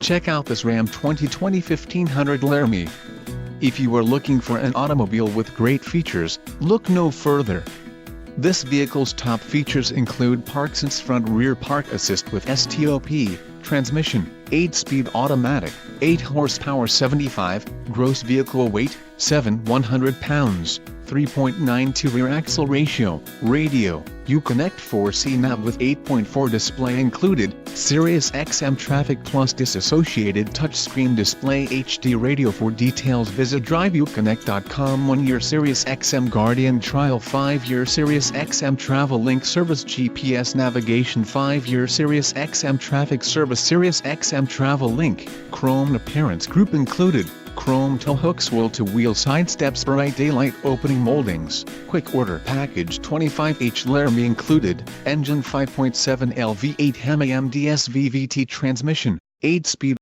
Check out this Ram 2020 1500 Laramie. If you are looking for an automobile with great features, look no further. This vehicle's top features include Parkson's front rear park assist with STOP, transmission, 8-speed automatic, 8 horsepower 75, gross vehicle weight, 7,100 pounds, 3.92 rear axle ratio, radio, Uconnect 4C nav with 8.4 display included, Sirius XM Traffic Plus disassociated touchscreen display HD radio. For details visit driveuconnect.com. 1-year Sirius XM Guardian trial, 5-year Sirius XM Travel Link service, GPS navigation, 5-year Sirius XM traffic service, Sirius XM Travel Link, chrome appearance group included, chrome tow hooks, wheel-to-wheel side steps, bright daylight opening moldings, quick order package 25H Laramie included, engine 5.7L V8 Hemi MDS VVT transmission, 8-speed